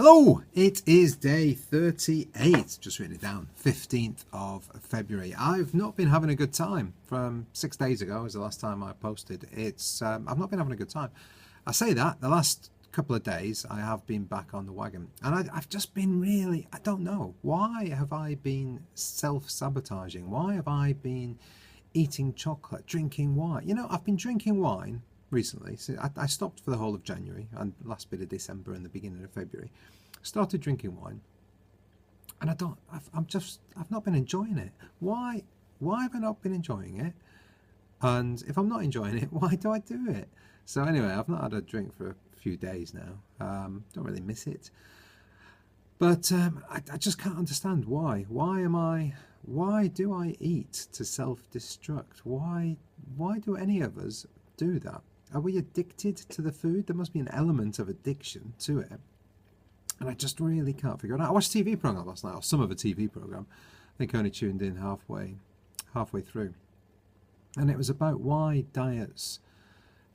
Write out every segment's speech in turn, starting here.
Hello, it is day 38, just written it down, 15th of February. I've not been having a good time. From 6 days ago was the last time I posted. I've not been having a good time. I say that, the last couple of days I have been back on the wagon. And I've just been really, I don't know, why have I been self-sabotaging? Why have I been eating chocolate, drinking wine? You know, I've been drinking wine recently. So I stopped for the whole of January and last bit of December and the beginning of February. Started drinking wine, and I've not been enjoying it. Why have I not been enjoying it? And if I'm not enjoying it, why do I do it? So anyway, I've not had a drink for a few days now. Don't really miss it, but I just can't understand why. Why do I eat to self-destruct? Why do any of us do that? Are we addicted to the food? There must be an element of addiction to it. And I just really can't figure it out. I watched a TV program last night, or some of a TV program. I think I only tuned in halfway through. And it was about why diets,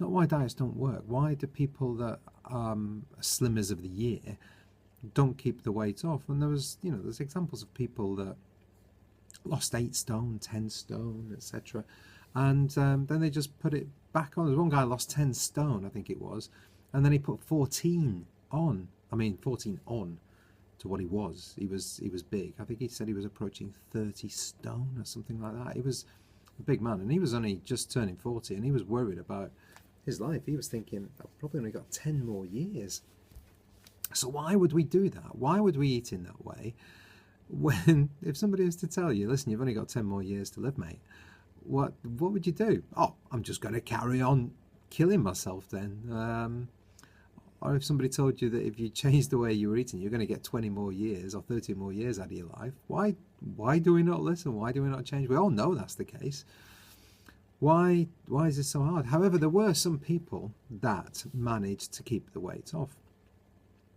not why diets don't work. Why do people that are slimmers of the year don't keep the weight off? And there's examples of people that lost 8 stone, 10 stone, etc. And then they just put it back on. There's one guy lost 10 stone, I think it was, and then he put 14 on. 14 on to what he was. He was big. I think he said he was approaching 30 stone or something like that. He was a big man, and he was only just turning 40, and he was worried about his life. He was thinking, I've probably only got 10 more years. So why would we do that? Why would we eat in that way? When, if somebody was to tell you, listen, you've only got 10 more years to live, mate, what would you do? Oh, I'm just going to carry on killing myself then. Or if somebody told you that if you change the way you were eating, you're going to get 20 more years or 30 more years out of your life, why do we not listen? Why do we not change? We all know that's the case. Why is it so hard? However, there were some people that managed to keep the weight off.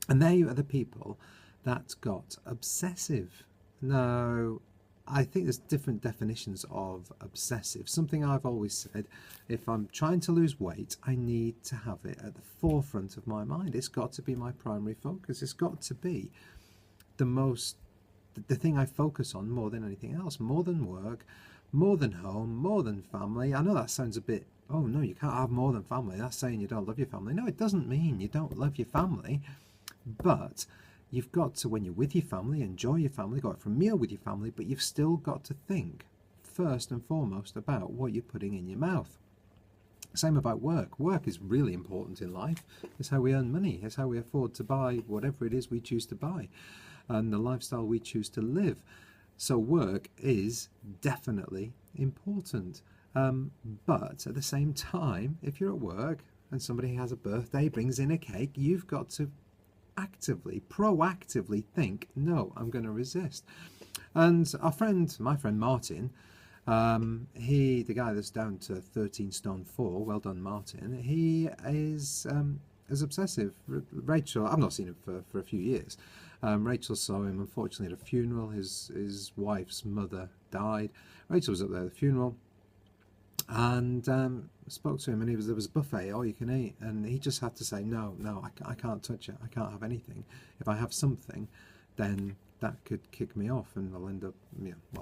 And they are the people that got obsessive. Now, I think there's different definitions of obsessive. Something I've always said, if I'm trying to lose weight, I need to have it at the forefront of my mind. It's got to be my primary focus. It's got to be the thing I focus on more than anything else, more than work, more than home, more than family. I know that sounds a bit, oh no, you can't have more than family. That's saying you don't love your family. No, it doesn't mean you don't love your family, but you've got to, when you're with your family, enjoy your family, go out for a meal with your family, but you've still got to think first and foremost about what you're putting in your mouth. Same about work. Work is really important in life. It's how we earn money. It's how we afford to buy whatever it is we choose to buy and the lifestyle we choose to live. So work is definitely important. But at the same time, if you're at work and somebody has a birthday, brings in a cake, you've got to proactively think, no, I'm going to resist. And my friend Martin, the guy that's down to 13 stone 4, well done Martin, he is as obsessive. Rachel, I've not seen him for a few years. Rachel saw him unfortunately at a funeral. His wife's mother died. Rachel was up there at the funeral and spoke to him, and there was a buffet, all you can eat, and he just had to say, no, I can't touch it. I can't have anything. If I have something, then that could kick me off, and I'll end up,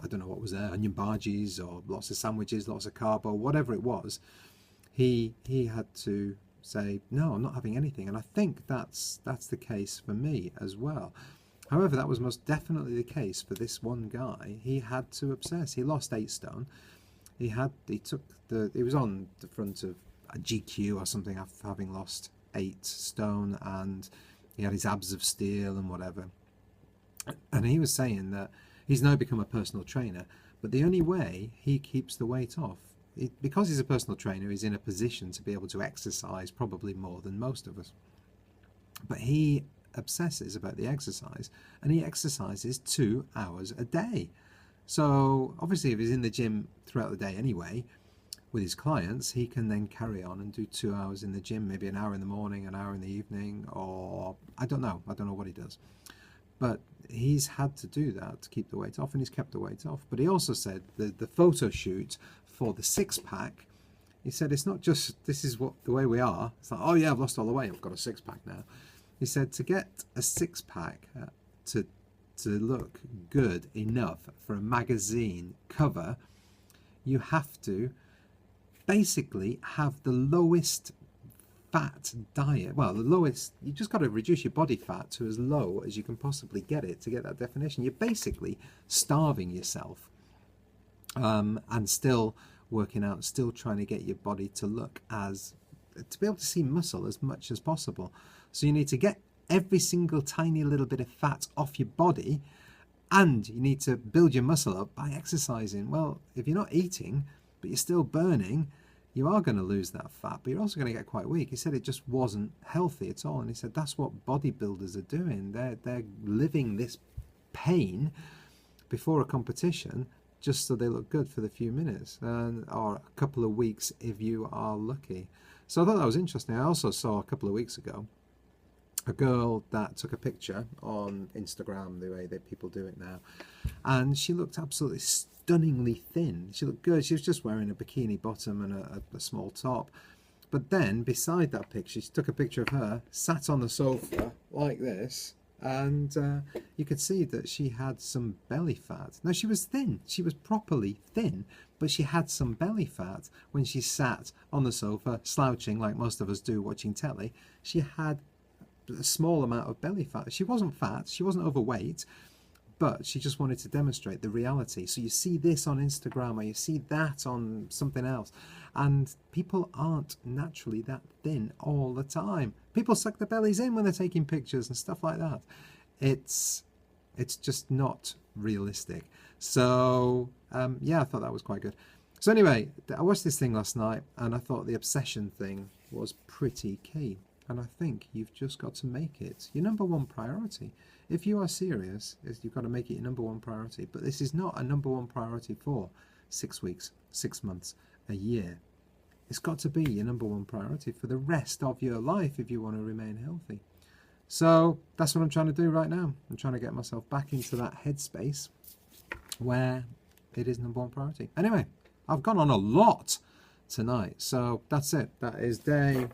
I don't know what was there, onion bhajis or lots of sandwiches, lots of carbo, whatever it was. He had to say, no, I'm not having anything, and I think that's the case for me as well. However, that was most definitely the case for this one guy. He had to obsess. He lost 8 stone. He was on the front of a GQ or something after having lost 8 stone, and he had his abs of steel and whatever. And he was saying that he's now become a personal trainer, but the only way he keeps the weight off, because he's a personal trainer, he's in a position to be able to exercise probably more than most of us. But he obsesses about the exercise, and he exercises 2 hours a day. So obviously if he's in the gym throughout the day anyway with his clients, he can then carry on and do 2 hours in the gym, maybe an hour in the morning, an hour in the evening, or I don't know what he does. But he's had to do that to keep the weight off, and he's kept the weight off. But he also said the photo shoot for the 6-pack, he said it's not just this is the way we are. It's like, oh yeah, I've lost all the weight, I've got a 6-pack now. He said to get a six-pack to look good enough for a magazine cover, you have to basically have the lowest fat diet. Well, the lowest, you just got to reduce your body fat to as low as you can possibly get it to get that definition. You're basically starving yourself and still working out, still trying to get your body to look to be able to see muscle as much as possible. So you need to get every single tiny little bit of fat off your body, and you need to build your muscle up by exercising. Well, if you're not eating but you're still burning, you are going to lose that fat, but you're also going to get quite weak. He said it just wasn't healthy at all, and he said that's what bodybuilders are doing. They're living this pain before a competition just so they look good for the few minutes or a couple of weeks if you are lucky. So I thought that was interesting. I also saw a couple of weeks ago a girl that took a picture on Instagram, the way that people do it now, and she looked absolutely stunningly thin. She looked good. She was just wearing a bikini bottom and a small top. But then beside that picture, she took a picture of her sat on the sofa like this, and you could see that she had some belly fat. Now, she was thin. She was properly thin, but she had some belly fat when she sat on the sofa slouching like most of us do watching telly. She had a small amount of belly fat. She wasn't fat, she wasn't overweight, but she just wanted to demonstrate the reality. So you see this on Instagram or you see that on something else, and people aren't naturally that thin all the time. People suck their bellies in when they're taking pictures and stuff like that. It's just not realistic. So yeah, I thought that was quite good. So anyway, I watched this thing last night and I thought the obsession thing was pretty key. And I think you've just got to make it your number one priority. If you are serious, you've got to make it your number one priority. But this is not a number one priority for 6 weeks, 6 months, a year. It's got to be your number one priority for the rest of your life if you want to remain healthy. So that's what I'm trying to do right now. I'm trying to get myself back into that headspace where it is number one priority. Anyway, I've gone on a lot tonight. So that's it. That is day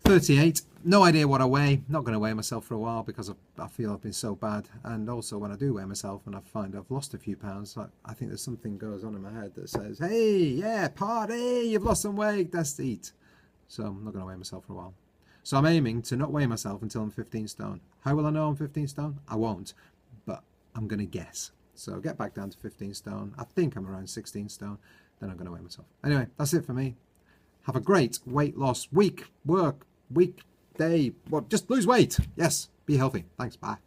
38. No idea what I weigh. Not going to weigh myself for a while because I feel I've been so bad. And also when I do weigh myself and I find I've lost a few pounds, I think there's something goes on in my head that says, hey, yeah, party, you've lost some weight, let's eat. So I'm not going to weigh myself for a while. So I'm aiming to not weigh myself until I'm 15 stone. How will I know I'm 15 stone? I won't, but I'm going to guess. So get back down to 15 stone. I think I'm around 16 stone. Then I'm going to weigh myself. Anyway, that's it for me. Have a great weight loss week, day. Well, just lose weight. Yes, be healthy. Thanks. Bye.